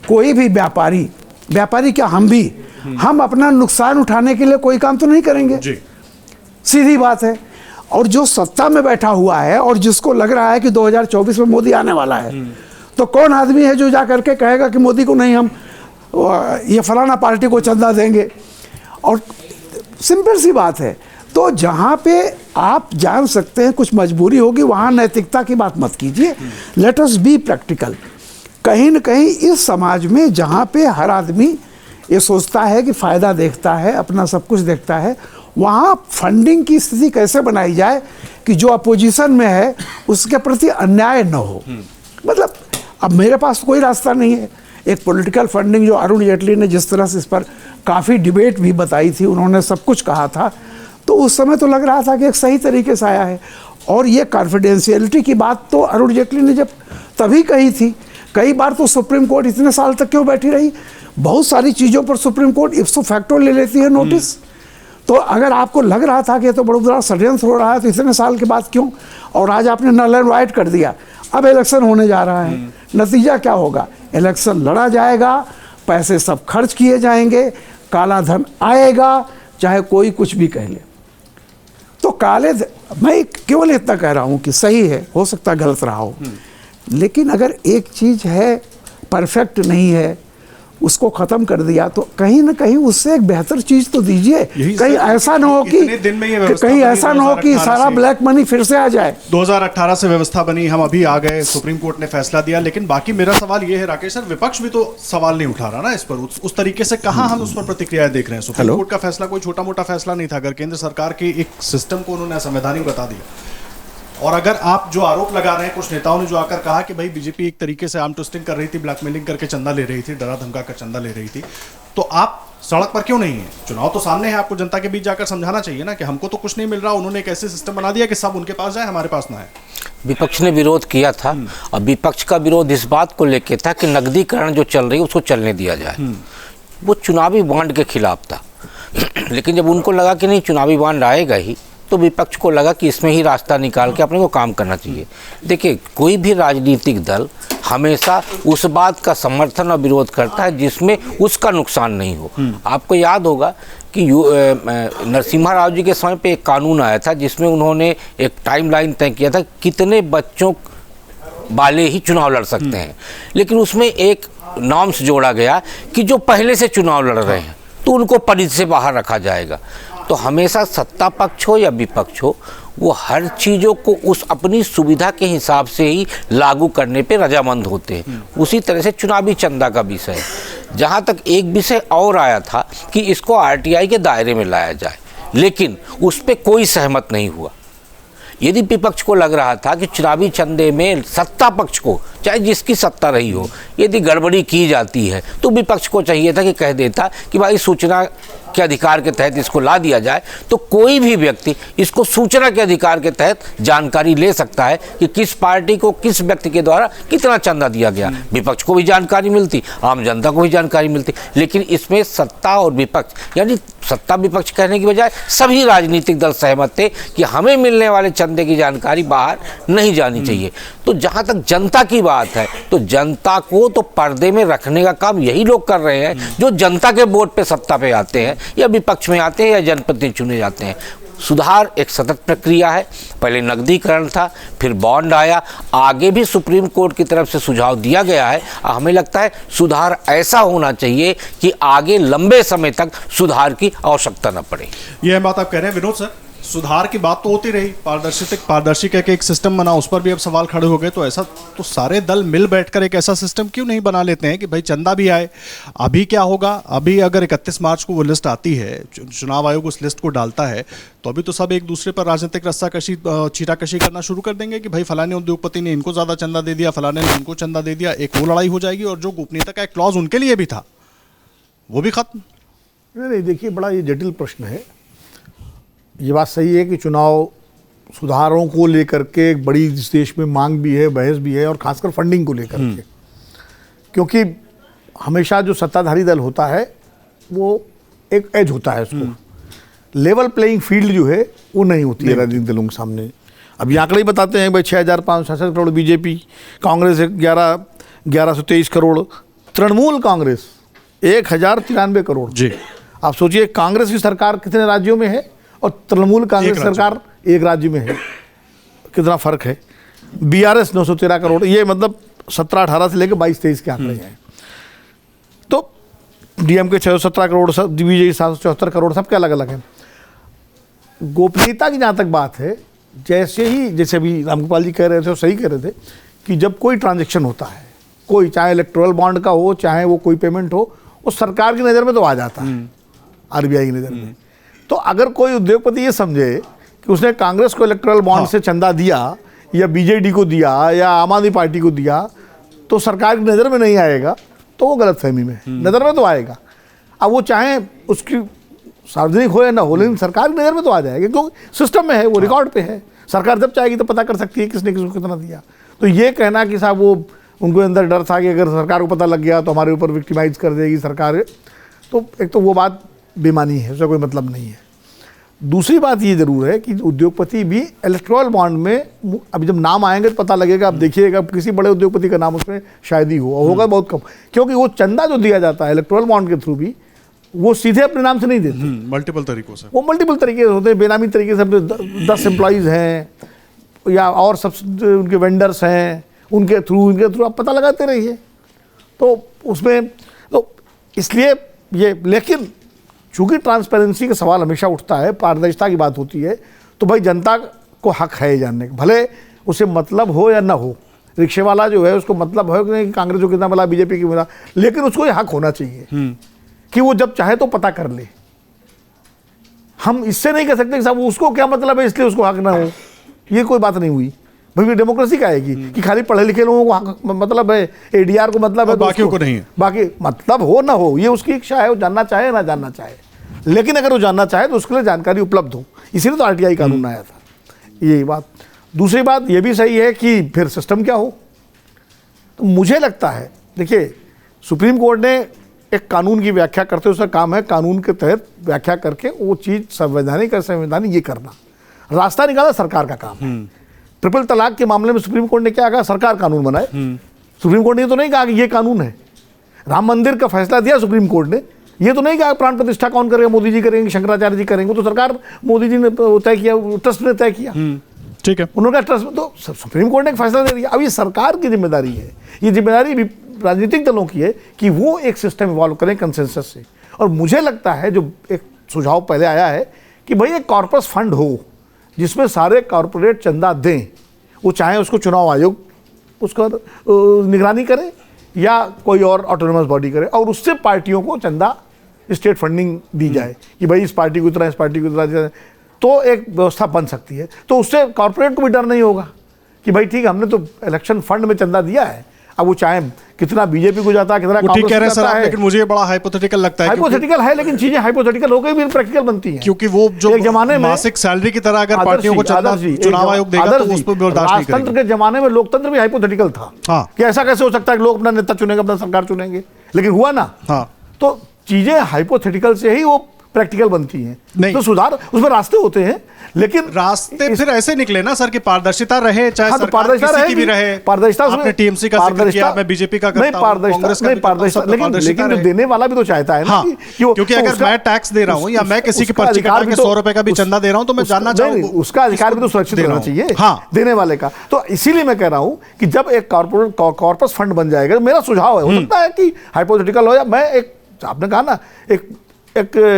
कोई भी व्यापारी क्या, हम अपना नुकसान उठाने के लिए कोई काम तो नहीं करेंगे जी। सीधी बात है। और जो सत्ता में बैठा हुआ है और जिसको लग रहा है कि 2024 में मोदी आने वाला है, तो कौन आदमी है जो जा करके कहेगा कि मोदी को नहीं, हम ये फलाना पार्टी को चंदा देंगे। और सिंपल सी बात है। तो जहाँ पे आप जान सकते हैं कुछ मजबूरी होगी, वहाँ नैतिकता की बात मत कीजिए। Let us be practical. कहीं न कहीं इस समाज में जहाँ पे हर आदमी ये सोचता है कि फ़ायदा देखता है, अपना सब कुछ देखता है, वहाँ फंडिंग की स्थिति कैसे बनाई जाए कि जो अपोजिशन में है उसके प्रति अन्याय न हो। मतलब अब मेरे पास कोई रास्ता नहीं है। एक पॉलिटिकल फंडिंग जो अरुण जेटली ने जिस तरह से इस पर काफ़ी डिबेट भी बताई थी, उन्होंने सब कुछ कहा था, तो उस समय तो लग रहा था कि एक सही तरीके से आया है। और ये कॉन्फिडेंशियलिटी की बात तो अरुण जेटली ने जब तभी कही थी। कई बार तो सुप्रीम कोर्ट इतने साल तक क्यों बैठी रही? बहुत सारी चीज़ों पर सुप्रीम कोर्ट इप्सो फैक्टो ले लेती है नोटिस। तो अगर आपको लग रहा था कि ये तो बड़ा बड़ा षड्यंत्र हो रहा है, तो इतने साल के बाद क्यों? और आज आपने नल एंड वाइट कर दिया। अब इलेक्शन होने जा रहा है, नतीजा क्या होगा? इलेक्शन लड़ा जाएगा, पैसे सब खर्च किए जाएंगे, काला धन आएगा, चाहे कोई कुछ भी कह ले। तो मैं केवल इतना कह रहा हूँ कि सही है, हो सकता है गलत रहा हो, लेकिन अगर एक चीज़ है परफेक्ट नहीं है, उसको ख़त्म कर दिया, तो कहीं ना कहीं उससे एक बेहतर चीज़ तो दीजिए। कहीं ऐसा ना हो कि सारा ब्लैक मनी फिर से आ जाए। 2018 से व्यवस्था बनी, हम अभी आ गए, सुप्रीम कोर्ट ने फैसला दिया। लेकिन बाकी मेरा सवाल ये है राकेश सर, विपक्ष भी तो सवाल नहीं उठा रहा ना इस पर, उस तरीके से कहाँ हम उस पर प्रतिक्रियाएं देख रहे हैं। सुप्रीम कोर्ट का फैसला कोई छोटा मोटा फैसला नहीं था। अगर केंद्र सरकार के एक सिस्टम को उन्होंने असंवैधानिक बता दिया, और अगर आप जो आरोप लगा रहे हैं, कुछ नेताओं ने जो आकर कहा कि भाई बीजेपी एक तरीके से आर्म ट्विस्टिंग कर रही थी, ब्लैकमेलिंग करके चंदा ले रही थी, डरा धमका कर चंदा ले रही थी, तो आप सड़क पर क्यों नहीं है? चुनाव तो सामने है, आपको जनता के बीच जाकर समझाना चाहिए ना कि हमको तो कुछ नहीं मिल रहा। उन्होंने एक ऐसे सिस्टम बना दिया कि सब उनके पास जाए, हमारे पास ना है। विपक्ष ने विरोध किया था, और विपक्ष का विरोध इस बात को लेकर था कि नकदीकरण जो चल रही है उसको चलने दिया जाए। वो चुनावी बॉन्ड के खिलाफ था। लेकिन जब उनको लगा कि नहीं, चुनावी बॉन्ड आएगा ही, तो विपक्ष को लगा कि इसमें ही रास्ता निकाल के अपने को काम करना चाहिए। देखिए, कोई भी राजनीतिक दल हमेशा उस बात का समर्थन और विरोध करता है जिसमें उसका नुकसान नहीं हो। आपको याद होगा कि नरसिम्हा राव जी के समय पे एक कानून आया था जिसमें उन्होंने एक टाइमलाइन तय किया था कितने बच्चों वाले ही चुनाव लड़ सकते हैं। लेकिन उसमें एक नॉर्म्स जोड़ा गया कि जो पहले से चुनाव लड़ रहे हैं तो उनको परिधि से बाहर रखा जाएगा। तो हमेशा सत्ता पक्ष हो या विपक्ष हो, वो हर चीज़ों को उस अपनी सुविधा के हिसाब से ही लागू करने पे रजामंद होते हैं। उसी तरह से चुनावी चंदा का विषय, जहाँ तक एक विषय और आया था कि इसको आरटीआई के दायरे में लाया जाए, लेकिन उस पर कोई सहमत नहीं हुआ। यदि विपक्ष को लग रहा था कि चुनावी चंदे में सत्ता पक्ष को, चाहे जिसकी सत्ता रही हो, यदि गड़बड़ी की जाती है तो विपक्ष को चाहिए था कि कह देता कि भाई सूचना के अधिकार के तहत इसको ला दिया जाए, तो कोई भी व्यक्ति इसको सूचना के अधिकार के तहत जानकारी ले सकता है कि किस पार्टी को किस व्यक्ति के द्वारा कितना चंदा दिया गया। विपक्ष को भी जानकारी मिलती, आम जनता को भी जानकारी मिलती। लेकिन इसमें सत्ता और विपक्ष, यानी सत्ता विपक्ष कहने की बजाय सभी राजनीतिक दल सहमत थे कि हमें मिलने वाले चंदे की जानकारी बाहर नहीं जानी चाहिए। तो जहाँ तक जनता की बात है, तो जनता को तो पर्दे में रखने का काम यही लोग कर रहे हैं जो जनता के वोट पे सत्ता पे आते हैं या विपक्ष में आते हैं या जनप्रतिनिधि चुने जाते हैं। सुधार एक सतत प्रक्रिया है। पहले नकदीकरण था, फिर बॉन्ड आया, आगे भी सुप्रीम कोर्ट की तरफ से सुझाव दिया गया है। हमें लगता है सुधार ऐसा होना चाहिए कि आगे लंबे समय तक सुधार की आवश्यकता न पड़े। ये बात आप कह रहे हैं विनोद सर, सुधार की बात तो होती रही, पारदर्शी कह के एक सिस्टम बना, उस पर भी अब सवाल खड़े हो गए। तो ऐसा तो सारे दल मिल बैठकर एक ऐसा सिस्टम क्यों नहीं बना लेते हैं कि भाई चंदा भी आए। अभी क्या होगा, अभी अगर 31 मार्च को वो लिस्ट आती है, चुनाव आयोग उस लिस्ट को डालता है, तो अभी तो सब एक दूसरे पर राजनीतिक रस्साकशी चीटाकशी करना शुरू कर देंगे कि भाई फलाने उद्योगपति ने इनको ज्यादा चंदा दे दिया, फलाने ने उनको चंदा दे दिया। एक वो लड़ाई हो जाएगी और जो गोपनीयता का एक क्लॉज उनके लिए भी था वो भी खत्म। नहीं, देखिए बड़ा ये जटिल प्रश्न है। ये बात सही है कि चुनाव सुधारों को लेकर के एक बड़ी इस देश में मांग भी है, बहस भी है, और खासकर फंडिंग को लेकर के, क्योंकि हमेशा जो सत्ताधारी दल होता है वो एक एज होता है, उसको लेवल प्लेइंग फील्ड जो है वो नहीं होती है राजनीतिक दलों के सामने। अभी आंकड़े ही बताते हैं भाई 6,566 करोड़ बीजेपी, कांग्रेस 1123 करोड़, तृणमूल कांग्रेस 1,093 करोड़। जी, आप सोचिए कांग्रेस की सरकार कितने राज्यों में है और तृणमूल कांग्रेस सरकार एक राज्य में है, कितना फर्क है। बीआरएस 913 करोड़, ये मतलब 17-18 से लेकर 22-23 के आंकड़े हैं। तो डीएमके 617 करोड़, सब बीजेपी 774 करोड़, सबके अलग अलग हैं। गोपनीयता की जहाँ तक बात है, जैसे अभी रामगोपाल जी कह रहे थे और सही कह रहे थे कि जब कोई ट्रांजेक्शन होता है, कोई चाहे इलेक्टोरल बॉन्ड का हो, चाहे वो कोई पेमेंट हो, वो सरकार की नज़र में तो आ जाता है, आरबीआई की नज़र में। तो अगर कोई उद्योगपति ये समझे कि उसने कांग्रेस को इलेक्टोरल बॉन्ड से चंदा दिया या बीजेडी को दिया या आम आदमी पार्टी को दिया तो सरकार की नज़र में नहीं आएगा, तो वो गलतफहमी में है। नज़र में तो आएगा, अब वो चाहे उसकी सार्वजनिक हो या ना हो, लेकिन सरकार की नज़र में तो आ जाएगा, क्योंकि सिस्टम में है, वो रिकॉर्ड पे है। सरकार जब चाहेगी तो पता कर सकती है किसने किसको कितना दिया। तो ये कहना कि साहब वो उनको अंदर डर था कि अगर सरकार को पता लग गया तो हमारे ऊपर विक्टिमाइज कर देगी सरकार, तो एक तो वो बात बेमानी है, उसका कोई मतलब नहीं है। दूसरी बात ये जरूर है कि उद्योगपति भी इलेक्टोरल बॉन्ड में, अभी जब नाम आएंगे तो पता लगेगा, आप देखिएगा किसी बड़े उद्योगपति का नाम उसमें शायद ही हो, होगा बहुत कम, क्योंकि वो चंदा जो दिया जाता है इलेक्टोरल बॉन्ड के थ्रू भी, वो सीधे अपने नाम से नहीं देते, मल्टीपल तरीकों से, वो मल्टीपल तरीके होते हैं, बेनामी तरीके से। 10 एम्प्लॉयज़ हैं या और सब उनके वेंडर्स हैं, उनके थ्रू आप पता लगाते रहिए। तो उसमें तो इसलिए ये, लेकिन चूंकि ट्रांसपेरेंसी का सवाल हमेशा उठता है, पारदर्शिता की बात होती है, तो भाई जनता को हक है जानने का, भले उसे मतलब हो या ना हो। रिक्शे वाला जो है उसको मतलब है कि नहीं कांग्रेस को कितना मिला, बीजेपी की मिला, लेकिन उसको ये हक होना चाहिए कि वो जब चाहे तो पता कर ले। हम इससे नहीं कह सकते कि साहब उसको क्या मतलब है इसलिए उसको हक ना हो, ये कोई बात नहीं हुई। भाई डेमोक्रेसी का आएगी कि खाली पढ़े लिखे लोगों को हक मतलब है, एडीआर को मतलब है, बाकियों को नहीं है। बाकी मतलब हो ना हो, ये उसकी इच्छा है, वो जानना चाहे ना जानना चाहे, लेकिन अगर वो जानना चाहे तो उसके लिए जानकारी उपलब्ध हो। इसीलिए तो आरटीआई कानून आया था, यही बात। दूसरी बात ये भी सही है कि फिर सिस्टम क्या हो। तो मुझे लगता है, देखिए सुप्रीम कोर्ट ने एक कानून की व्याख्या करते हुए, उसका काम है कानून के तहत व्याख्या करके वो चीज़ संवैधानिक असंवैधानिक ये करना, रास्ता निकाला सरकार का काम है। ट्रिपल तलाक के मामले में सुप्रीम कोर्ट ने क्या कहा, सरकार कानून बनाए। सुप्रीम कोर्ट ने तो नहीं कहा कि ये कानून है। राम मंदिर का फैसला दिया सुप्रीम कोर्ट ने, ये तो नहीं कहा प्राण प्रतिष्ठा कौन करेगा, मोदी जी करेंगे, शंकराचार्य जी करेंगे, तो सरकार मोदी जी ने तय किया, ट्रस्ट ने तय किया, ठीक है, उन्होंने कहा ट्रस्ट, तो सुप्रीम कोर्ट ने एक फैसला दे दिया। अब ये सरकार की जिम्मेदारी है, ये जिम्मेदारी भी राजनीतिक दलों की है कि वो एक सिस्टम इवॉल्व करें कंसेंसस से। और मुझे लगता है जो एक सुझाव पहले आया है कि भाई एक कॉर्पस फंड हो जिसमें सारे कॉर्पोरेट चंदा दें, वो चाहे उसको चुनाव आयोग उसका निगरानी करे या कोई और ऑटोनोमस बॉडी करे, और उससे पार्टियों को चंदा स्टेट फंडिंग दी जाए कि भाई इस पार्टी को इतना, इस पार्टी को इतना, तो एक व्यवस्था बन सकती है। तो उससे कॉर्पोरेट को भी डर नहीं होगा कि भाई ठीक है हमने तो इलेक्शन फंड में चंदा दिया है, अब वो चाहे कितना बीजेपी को जाता है, कितना ठीक कह रहे हैं सर आप, लेकिन मुझे ये बड़ा हाइपोथेटिकल लगता है। हाइपोथेटिकल है, लेकिन चीजें हाइपोथेटिकल हो गई भी प्रैक्टिकल बनती हैं, क्योंकि वो जो एक जमाने में मासिक सैलरी की तरह अगर पार्टियों को चंदा चुनाव आयोग देगा तो उस पर बर्दाश्त नहीं करेंगे। राजतंत्र के जमाने में लोकतंत्र भी हाइपोथेटिकल था कि ऐसा कैसे हो सकता है कि लोग अपना नेता चुनेंगे, अपना सरकार चुनेंगे, लेकिन हुआ ना। तो चीजें हाइपोथेटिकल से ही वो प्रैक्टिकल बनती हैं। नहीं। तो सुधार उसमें रास्ते होते हैं, लेकिन रास्ते फिर ऐसे निकले ना सर कि पारदर्शिता रहे, चाहे हाँ, तो सरकार पारदर्शिता किसी की भी रहेगी। रहे। पारदर्शिता आपने टीएमसी का जिक्र किया, मैं बीजेपी का करता हूं, कांग्रेस का भी करता हूं, सबका पारदर्शिता लेकिन रहे। देने वाला भी तो चाहता है ना हाँ, कि क्योंकि अगर मैं टैक्स दे रहा हूं या मैं किसी की पर्ची कटा के 100 रुपए का भी चंदा दे रहा हूं तो मैं जानना चाहूंगा उसका अधिकार भी तो सुरक्षित होना चाहिए, हाँ, देने वाले का। तो इसीलिए मैं कह रहा हूं कि जब एक कॉर्पस फंड बन जाएगा, मेरा सुझाव है, हो सकता है कि हाइपोथेटिकल हो, या मैं एक, आपने कहा ना, एक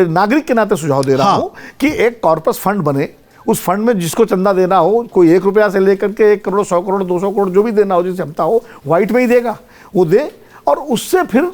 नागरिक के नाते सुझाव दे रहा हूं कि एक कॉर्पस फंड बने, उस फंड में जिसको चंदा देना हो, कोई 1 रुपया से लेकर के 1 करोड़, 100 करोड़, 200 करोड़ जो भी देना हो, जिस क्षमता हो, व्हाइट में ही देगा, वो दे, और उससे फिर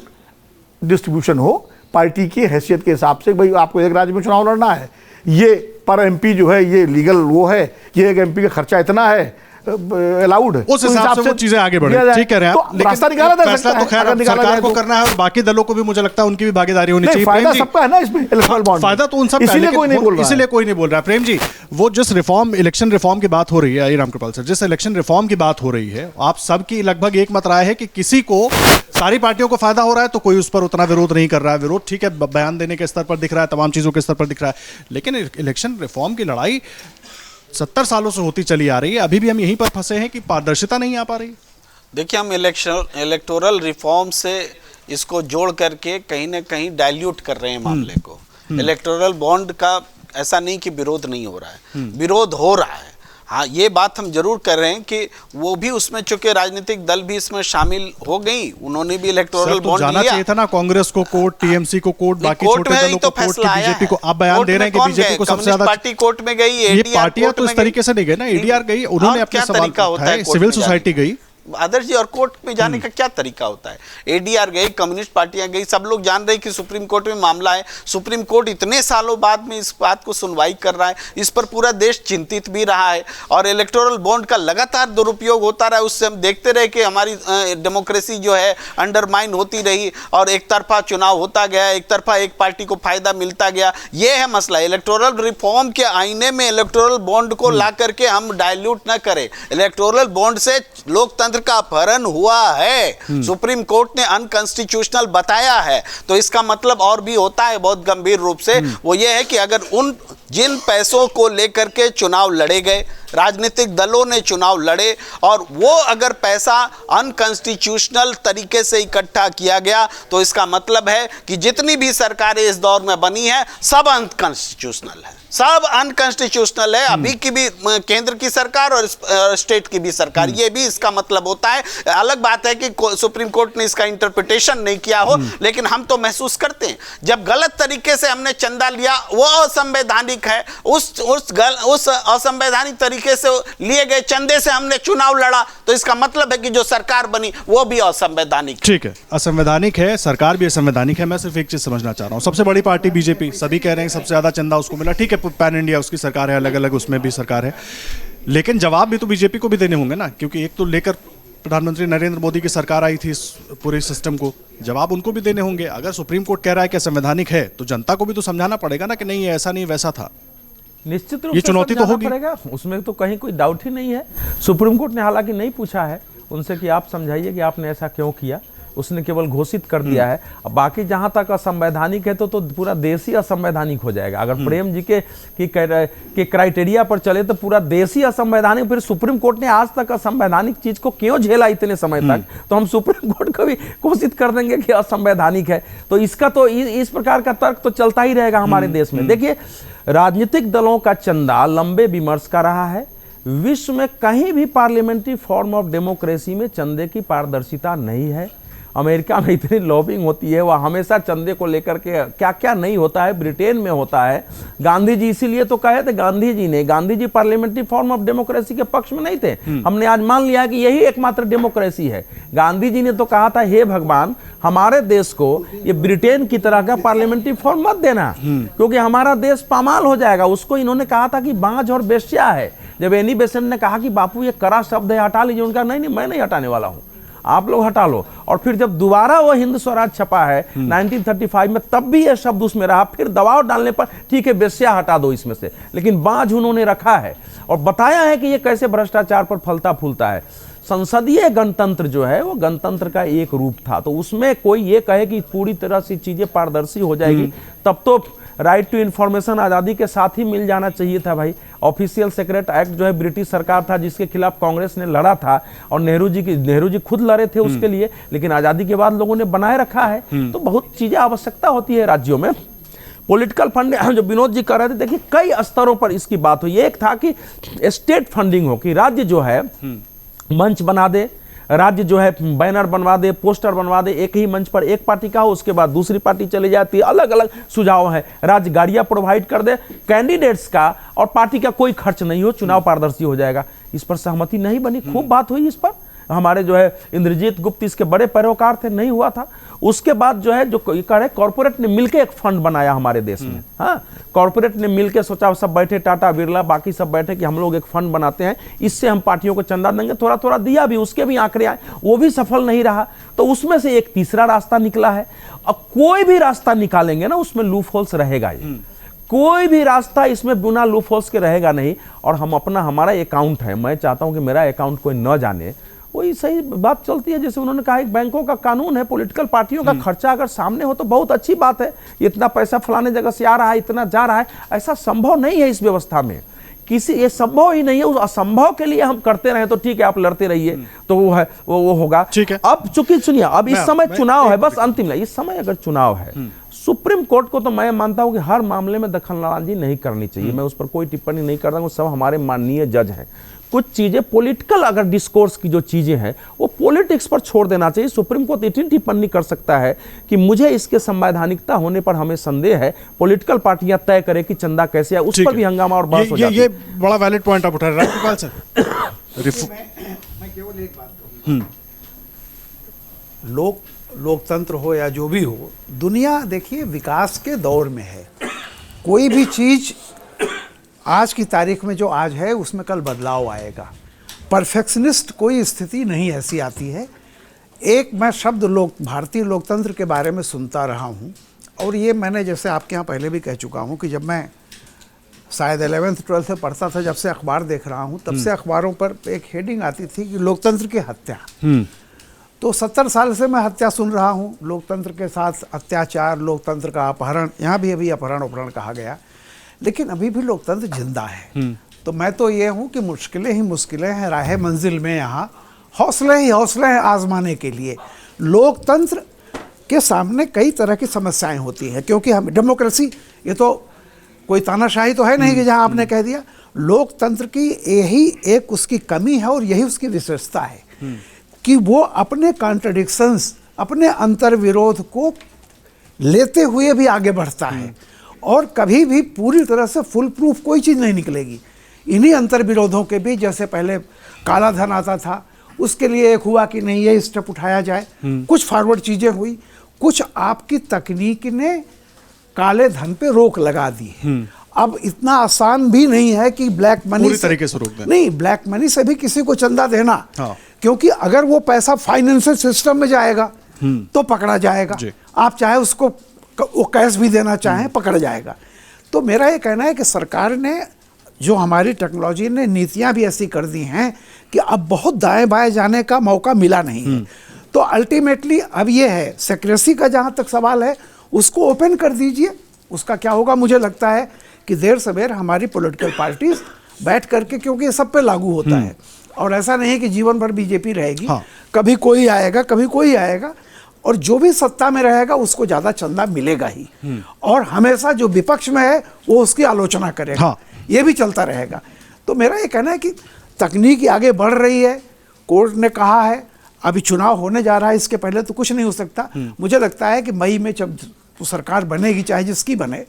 डिस्ट्रीब्यूशन हो पार्टी की हैसियत के हिसाब से। भाई आपको एक राज्य में चुनाव लड़ना है, ये पर एमपी जो है ये लीगल वो है, ये एक एमपी का खर्चा इतना है, अलाउड है, उस हिसाब से वो चीजें आगे बढ़े। ठीक कह रहे हैं आप, तो रास्ता निकाला जा फैसला सकता तो खैर है, अगर निकाला सरकार जाए को तो। करना है और बाकी दलों को भी मुझे लगता है उनकी भी भागीदारी होनी चाहिए। फायदा प्रेम जी, सबका है ना इसमें, इलेक्टोरल बॉन्ड। फायदा तो उन सब का है, इसीलिए कोई नहीं बोल रहा है। इसीलिए कोई नहीं बोल रहा है। प्रेम जी, वो जिस रिफॉर्म, इलेक्शन रिफॉर्म की बात हो रही है, रामकृपाल सर, जिस इलेक्शन रिफॉर्म की बात हो रही है, आप सबकी लगभग एक मत राय है कि किसी को, सारी पार्टियों को फायदा हो रहा है, तो कोई उस पर उतना विरोध नहीं कर रहा है। विरोध ठीक है, बयान देने के स्तर पर दिख रहा है, तमाम चीजों के स्तर पर दिख रहा है, लेकिन इलेक्शन रिफॉर्म की लड़ाई 70 सालों से होती चली आ रही है, अभी भी हम यहीं पर फंसे हैं कि पारदर्शिता नहीं आ पा रही। देखिए, हम इलेक्टोरल रिफॉर्म से इसको जोड़ करके कहीं ना कहीं डाइल्यूट कर रहे हैं मामले को। इलेक्टोरल बॉन्ड का ऐसा नहीं कि विरोध नहीं हो रहा है, विरोध हो रहा है। हाँ, ये बात हम जरूर कर रहे हैं कि वो भी उसमें, चूंकि राजनीतिक दल भी इसमें शामिल हो गई, उन्होंने भी इलेक्टोरल बॉन्ड जाना चाहिए था ना, कांग्रेस को कोर्ट, टीएमसी को कोर्ट, बाकी छोटे दलों को कोर्ट, बीजेपी को। आप बयान दे रहे हैं कि बीजेपी को सबसे ज्यादा पार्टी कोर्ट में गई, ये पार्टियां तो इस तरीके से नहीं गई ना, एडीआर गई, उन्होंने अपने सवाल उठाए, सिविल सोसाइटी गई। आदर्श जी, और कोर्ट में जाने का क्या तरीका होता है? एडीआर गई, कम्युनिस्ट पार्टियां गई, सब लोग जान रहे हैं कि सुप्रीम कोर्ट में मामला है। सुप्रीम कोर्ट इतने सालों बाद में इस बात को सुनवाई कर रहा है, इस पर पूरा देश चिंतित भी रहा है, और इलेक्टोरल बॉन्ड का लगातार दुरुपयोग होता रहा। उससे हम देखते रहे कि हमारी डेमोक्रेसी जो है अंडरमाइन होती रही, और एक तरफा चुनाव होता गया, एक तरफा एक पार्टी को फायदा मिलता गया। ये है मसला। इलेक्टोरल रिफॉर्म के आईने में इलेक्टोरल बॉन्ड को ला करके हम डाइल्यूट ना करें। इलेक्टोरल बॉन्ड से लोकतंत्र का अपहरण हुआ है, सुप्रीम कोर्ट ने अनकॉन्स्टिट्यूशनल बताया है। तो इसका मतलब और भी होता है बहुत गंभीर रूप से, वो ये है कि अगर जिन पैसों को लेकर के चुनाव लड़े गए, राजनीतिक दलों ने चुनाव लड़े, और वो अगर पैसा अनकॉन्स्टिट्यूशनल तरीके से इकट्ठा किया गया, तो इसका मतलब है कि जितनी भी सरकारें इस दौर में बनी है, सब अनकॉन्स्टिट्यूशनल है, सब अनकॉन्स्टिट्यूशनल है। अभी की भी केंद्र की सरकार और स्टेट की भी सरकार, ये भी इसका मतलब होता है। अलग बात है कि सुप्रीम कोर्ट ने इसका इंटरप्रिटेशन नहीं किया हो, लेकिन हम तो महसूस करते हैं जब गलत तरीके से हमने चंदा लिया, वो असंवैधानिक है। उस असंवैधानिक तरीके से लिए गए चंदे से हमने चुनाव लड़ा, तो इसका मतलब है कि जो सरकार बनी वो भी असंवैधानिक। ठीक है, असंवैधानिक है, सरकार भी असंवैधानिक है। मैं सिर्फ एक चीज समझना चाह रहा हूं, सबसे बड़ी पार्टी बीजेपी, सभी कह रहे हैं सबसे ज्यादा चंदा उसको मिला, ठीक है, पैन इंडिया उसकी सरकार है, अलग अलग उसमें भी सरकार है, लेकिन जवाब भी तो बीजेपी को भी देने होंगे ना, क्योंकि एक तो लेकर प्रधानमंत्री नरेंद्र मोदी की सरकार आई थी इस पूरे सिस्टम को, जवाब उनको भी देने होंगे। अगर सुप्रीम कोर्ट कह रहा है कि संवैधानिक है, तो जनता को भी तो समझाना पड़ेगा ना कि नहीं, ऐसा नहीं वैसा था। निश्चित रूप ये से चुनौती तो होगी, पड़ेगा, उसमें तो कहीं कोई डाउट ही नहीं है। सुप्रीम कोर्ट ने हालांकि नहीं पूछा है उनसे कि आप समझाइए कि आपने ऐसा क्यों किया, उसने केवल घोषित कर दिया है। अब बाकी जहां तक असंवैधानिक है तो पूरा देश ही असंवैधानिक हो जाएगा। अगर प्रेम जी के क्राइटेरिया पर चले तो पूरा देश ही असंवैधानिक। फिर सुप्रीम कोर्ट ने आज तक असंवैधानिक चीज को क्यों झेला इतने समय तक, तो हम सुप्रीम कोर्ट को भी घोषित कर देंगे कि असंवैधानिक है। तो इसका तो इस प्रकार का तर्क तो चलता ही रहेगा हमारे देश में। देखिए, राजनीतिक दलों का चंदा लंबे विमर्श का रहा है। विश्व में कहीं भी पार्लियामेंट्री फॉर्म ऑफ डेमोक्रेसी में चंदे की पारदर्शिता नहीं है। अमेरिका में इतनी लॉबिंग होती है, वह हमेशा चंदे को लेकर के क्या क्या नहीं होता है, ब्रिटेन में होता है। गांधी जी इसीलिए तो कहे थे, Gandhi ji parliamentary form of democracy के पक्ष में नहीं थे। हमने आज मान लिया कि यही एकमात्र डेमोक्रेसी है। गांधी जी ने तो कहा था, हे भगवान, हमारे देश को ये ब्रिटेन की तरह का पार्लियामेंट्री फॉर्म मत देना, क्योंकि हमारा देश पामाल हो जाएगा। उसको इन्होंने कहा था कि बांझ और बेश्या है। जब एनी बेसेंट ने कहा कि बापू ये कड़ा शब्द है, हटा लीजिए, उनका नहीं, मैं नहीं हटाने वाला हूं, आप लोग हटा लो। और फिर जब दोबारा वो हिंद स्वराज छपा है 1935 में, तब भी ये शब्द उसमें रहा। फिर दबाव डालने पर ठीक है, बेश्या हटा दो इसमें से, लेकिन बांझ उन्होंने रखा है और बताया है कि ये कैसे भ्रष्टाचार पर फलता फूलता है। संसदीय गणतंत्र जो है वो गणतंत्र का एक रूप था। तो उसमें कोई ये कहे कि पूरी तरह से चीजें पारदर्शी हो जाएगी, तब तो राइट टू इन्फॉर्मेशन आज़ादी के साथ ही मिल जाना चाहिए था भाई। ऑफिशियल सीक्रेट एक्ट जो है ब्रिटिश सरकार था जिसके खिलाफ कांग्रेस ने लड़ा था, और नेहरू जी खुद लड़े थे उसके लिए, लेकिन आज़ादी के बाद लोगों ने बनाए रखा है। तो बहुत चीज़ें आवश्यकता होती है राज्यों में। पॉलिटिकल फंड जो विनोद जी कर रहे थे, देखिए कई स्तरों पर इसकी बात हुई। एक था कि स्टेट फंडिंग हो, कि राज्य जो है मंच बना दे, राज्य जो है बैनर बनवा दे, पोस्टर बनवा दे, एक ही मंच पर एक पार्टी का हो, उसके बाद दूसरी पार्टी चली जाती है। अलग अलग सुझाव है। राज्य गाड़ियां प्रोवाइड कर दे कैंडिडेट्स का, और पार्टी का कोई खर्च नहीं हो, चुनाव पारदर्शी हो जाएगा। इस पर सहमति नहीं बनी, खूब बात हुई इस पर। हमारे जो है इंद्रजीत गुप्त इसके बड़े पैरोकार थे, नहीं हुआ था। उसके बाद जो है जो कॉर्पोरेट ने मिलकर एक फंड बनाया हमारे देश में। हाँ, कॉर्पोरेट ने मिलकर सोचा, सब बैठे, टाटा बिरला बाकी सब बैठे कि हम लोग एक फंड बनाते हैं, इससे हम पार्टियों को चंदा देंगे। थोड़ा थोड़ा दिया भी, उसके भी आंकड़े आए, वो भी सफल नहीं रहा। तो उसमें से एक तीसरा रास्ता निकला है। अब कोई भी रास्ता निकालेंगे ना, उसमें लूप होल्स रहेगा ही। कोई भी रास्ता इसमें बिना लूप होल्स के रहेगा नहीं। और हम हमारा अकाउंट है, मैं चाहता हूं कि मेरा अकाउंट कोई न जाने, वही सही बात चलती है। जैसे उन्होंने कहा, एक बैंकों का कानून है, पॉलिटिकल पार्टियों का खर्चा अगर सामने हो तो बहुत अच्छी बात है। इतना पैसा फलाने जगह से आ रहा है, इतना जा रहा है, ऐसा संभव नहीं है इस व्यवस्था में। ये संभव ही नहीं है। उस असंभव के लिए हम करते रहे तो ठीक है, आप लड़ते रहिए तो वो है, वो होगा। ठीक है। अब चूंकि सुनिए, अब इस समय चुनाव है, बस अंतिम, इस समय अगर चुनाव है, सुप्रीम कोर्ट को तो मैं मानता हूं कि हर मामले में दखलंदाजी नहीं करनी चाहिए। मैं उस पर कोई टिप्पणी नहीं कर रहा हूं, सब हमारे माननीय जज हैं। कुछ चीजें पॉलिटिकल अगर डिस्कोर्स की जो चीजें हैं वो पॉलिटिक्स पर छोड़ देना चाहिए। सुप्रीम कोर्ट इतनी टिप्पणी कर सकता है कि मुझे इसके संवैधानिकता होने पर हमें संदेह है, पॉलिटिकल पार्टियां तय करें कि चंदा कैसे है, उस पर भी हंगामा और बहस हो जाती है। ये बड़ा वैलिड पॉइंट आप उठा रहे हैं राजगोपाल सर। मैं केवल एक बात कहूंगा, लोकतंत्र हो या जो भी हो, दुनिया देखिए विकास के दौर में है। कोई भी चीज आज की तारीख में जो आज है उसमें कल बदलाव आएगा। परफेक्शनिस्ट कोई स्थिति नहीं ऐसी आती है। एक मैं शब्द भारतीय लोकतंत्र के बारे में सुनता रहा हूँ, और ये मैंने जैसे आपके यहाँ पहले भी कह चुका हूँ कि जब मैं शायद 11th-12th में पढ़ता था, जब से अखबार देख रहा हूँ, तब से अखबारों पर एक हेडिंग आती थी कि लोकतंत्र की हत्या। तो 70 साल से मैं हत्या सुन रहा हूँ, लोकतंत्र के साथ अत्याचार, लोकतंत्र का अपहरण, यहाँ भी अभी अपहरण कहा गया, लेकिन अभी भी लोकतंत्र जिंदा है। तो मैं तो ये हूँ कि मुश्किलें ही मुश्किलें हैं राह मंजिल में, यहाँ हौसले ही हौसले हैं आजमाने के लिए। लोकतंत्र के सामने कई तरह की समस्याएं होती हैं, क्योंकि हम डेमोक्रेसी, ये तो कोई तानाशाही तो है नहीं कि जहाँ आपने कह दिया। लोकतंत्र की यही एक उसकी कमी है और यही उसकी विशेषता है कि वो अपने कॉन्ट्रडिक्शंस, अपने अंतर्विरोध को लेते हुए भी आगे बढ़ता है, और कभी भी पूरी तरह से फुल प्रूफ कोई चीज़ नहीं निकलेगी। इन्हीं अंतर्विरोधों के बीच, जैसे पहले काला धन आता था, उसके लिए एक हुआ कि नहीं ये स्टेप उठाया जाए, कुछ फॉरवर्ड चीज़ें हुई, कुछ आपकी तकनीक ने काले धन पे रोक लगा दी। अब इतना आसान भी नहीं है कि ब्लैक मनी पूरी तरीके से रोक देना, नहीं, ब्लैक मनी से भी किसी को चंदा देना। हाँ। क्योंकि अगर वो पैसा फाइनेंशियल सिस्टम में जाएगा तो पकड़ा जाएगा। आप चाहे उसको वो कैश भी देना चाहें, पकड़ जाएगा। तो मेरा ये कहना है कि सरकार ने, जो हमारी टेक्नोलॉजी ने नीतियां भी ऐसी कर दी हैं कि अब बहुत दाएं बाएं जाने का मौका मिला नहीं है। तो अल्टीमेटली अब ये है, सेक्रेसी का जहां तक सवाल है उसको ओपन कर दीजिए। उसका क्या होगा, मुझे लगता है कि देर सवेर हमारी पॉलिटिकल पार्टीज बैठ करके, क्योंकि ये सब पे लागू होता है, और ऐसा नहीं है कि जीवन भर बीजेपी रहेगी। हाँ। कभी कोई आएगा, कभी कोई आएगा, और जो भी सत्ता में रहेगा उसको ज्यादा चंदा मिलेगा ही, और हमेशा जो विपक्ष में है वो उसकी आलोचना करेगा। हाँ। ये भी चलता रहेगा। तो मेरा ये कहना है कि तकनीक आगे बढ़ रही है, कोर्ट ने कहा है, अभी चुनाव होने जा रहा है, इसके पहले तो कुछ नहीं हो सकता। मुझे लगता है कि मई में जब तो सरकार बनेगी, चाहे जिसकी बने,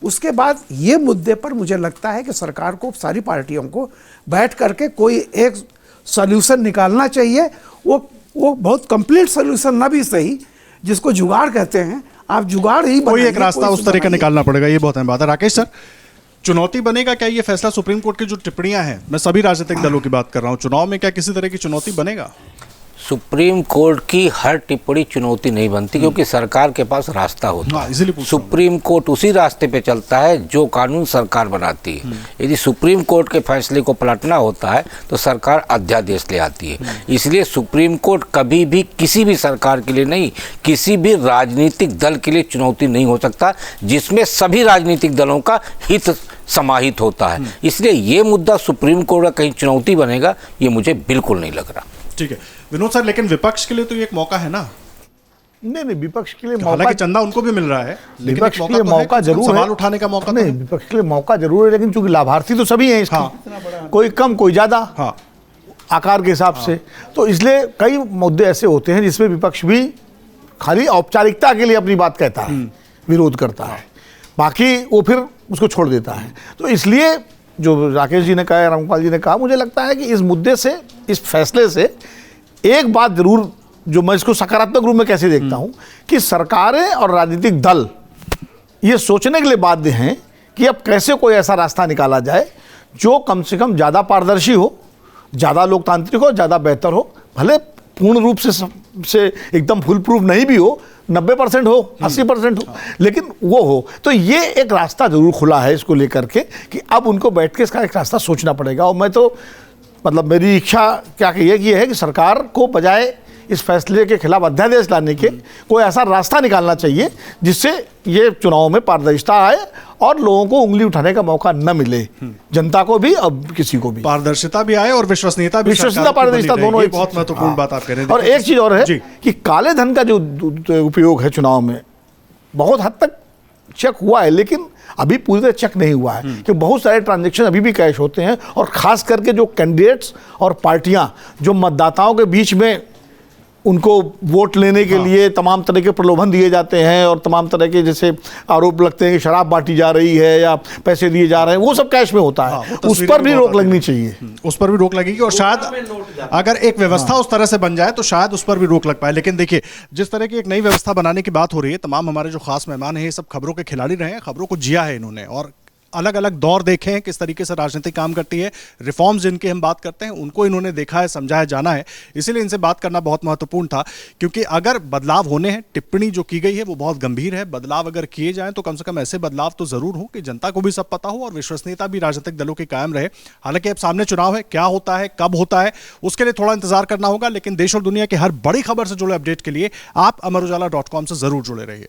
उसके बाद ये मुद्दे पर मुझे लगता है कि सरकार को, सारी पार्टियों को बैठ करके कोई एक सॉल्यूशन निकालना चाहिए। वो बहुत कंप्लीट सॉल्यूशन ना भी सही, जिसको जुगाड़ कहते हैं, आप जुगाड़ ही कोई एक रास्ता उस तरह का निकालना पड़ेगा। ये बहुत अहम बात है। राकेश सर, चुनौती बनेगा क्या ये फैसला? सुप्रीम कोर्ट की जो टिप्पणियां हैं, मैं सभी राजनीतिक दलों की बात कर रहा हूं, चुनाव में क्या किसी तरह की चुनौती बनेगा? सुप्रीम कोर्ट की हर टिप्पणी चुनौती नहीं बनती, क्योंकि सरकार के पास रास्ता होता हाँ, है। इसीलिए पूछ रहा हूं। सुप्रीम कोर्ट उसी रास्ते पे चलता है जो कानून सरकार बनाती है। यदि सुप्रीम कोर्ट के फैसले को पलटना होता है तो सरकार अध्यादेश ले आती है। इसलिए सुप्रीम कोर्ट कभी भी किसी भी सरकार के लिए नहीं, किसी भी राजनीतिक दल के लिए चुनौती नहीं हो सकता जिसमें सभी राजनीतिक दलों का हित समाहित होता है। इसलिए ये मुद्दा सुप्रीम कोर्ट का कहीं चुनौती बनेगा, ये मुझे बिल्कुल नहीं लग रहा। ठीक है विनोद सर, लेकिन विपक्ष के लिए तो ये एक मौका है ना। नहीं, विपक्ष के लिए मौका, हालांकि चंदा उनको भी मिल रहा है, लेकिन विपक्ष एक के लिए तो है, मौका कम से कम जरूर है। सवाल उठाने का मौका तो नहीं, है। विपक्ष के लिए मौका जरूर है, लेकिन चूंकि लाभार्थी तो सभी हैं इसके, हाँ। कोई कम कोई ज्यादा हाँ आकार के हिसाब से, तो इसलिए कई मुद्दे ऐसे होते हैं जिसमें विपक्ष भी खाली औपचारिकता के लिए अपनी बात कहता है, विरोध करता है, बाकी वो फिर उसको छोड़ देता है। तो इसलिए जो राकेश जी ने कहा, रामपाल जी ने कहा, मुझे लगता है कि इस मुद्दे से, इस फैसले से एक बात जरूर, जो मैं इसको सकारात्मक रूप में कैसे देखता हूं, कि सरकारें और राजनीतिक दल ये सोचने के लिए बाध्य हैं कि अब कैसे कोई ऐसा रास्ता निकाला जाए जो कम से कम ज़्यादा पारदर्शी हो, ज़्यादा लोकतांत्रिक हो, ज़्यादा बेहतर हो। भले पूर्ण रूप से एकदम फुल प्रूफ नहीं भी हो, 90% हो, 80% हो, लेकिन वो हो। तो ये एक रास्ता जरूर खुला है इसको लेकर के, कि अब उनको बैठ के इसका एक रास्ता सोचना पड़ेगा। और मैं तो मतलब मेरी इच्छा क्या ये है कि सरकार को बजाय इस फैसले के खिलाफ अध्यादेश लाने के कोई ऐसा रास्ता निकालना चाहिए जिससे ये चुनाव में पारदर्शिता आए और लोगों को उंगली उठाने का मौका न मिले, जनता को भी और किसी को भी। पारदर्शिता भी आए और विश्वसनीयता भी, विश्वसनीयता पारदर्शिता दोनों एक एक बहुत महत्वपूर्ण बात आप कह रहे हैं। और देखिए, एक चीज और है जी। कि काले धन का जो उपयोग है चुनाव में बहुत हद तक चेक हुआ है, लेकिन अभी पूरी तरह चेक नहीं हुआ है, कि बहुत सारे ट्रांजैक्शन अभी भी कैश होते हैं। और खास करके जो कैंडिडेट्स और पार्टियां जो मतदाताओं के बीच में उनको वोट लेने के लिए तमाम तरह के प्रलोभन दिए जाते हैं और तमाम तरह के जैसे आरोप लगते हैं कि शराब बांटी जा रही है या पैसे दिए जा रहे हैं, वो सब कैश में होता है। वो उस पर भी रोक लगनी चाहिए। उस पर भी रोक लगेगी, और शायद अगर एक व्यवस्था उस तरह से बन जाए तो शायद उस पर भी रोक लग पाए। लेकिन देखिए, जिस तरह की एक नई व्यवस्था बनाने की बात हो रही है, तमाम हमारे जो खास मेहमान हैं ये सब खबरों के खिलाड़ी रहे हैं, खबरों को जिया है इन्होंने, और अलग अलग दौर देखे हैं किस तरीके से राजनीति काम करती है। रिफॉर्म्स जिनके हम बात करते हैं उनको इन्होंने देखा है, समझा है, जाना है। इसीलिए इनसे बात करना बहुत महत्वपूर्ण था, क्योंकि अगर बदलाव होने हैं, टिप्पणी जो की गई है वो बहुत गंभीर है, बदलाव अगर किए जाएं तो कम से कम ऐसे बदलाव तो जरूर हो कि जनता को भी सब पता हो और विश्वसनीयता भी राजनीतिक दलों की कायम रहे। हालांकि अब सामने चुनाव है, क्या होता है, कब होता है, उसके लिए थोड़ा इंतजार करना होगा। लेकिन देश और दुनिया की हर बड़ी खबर से जुड़े अपडेट के लिए आप अमर उजाला.com से जरूर जुड़े रहिए।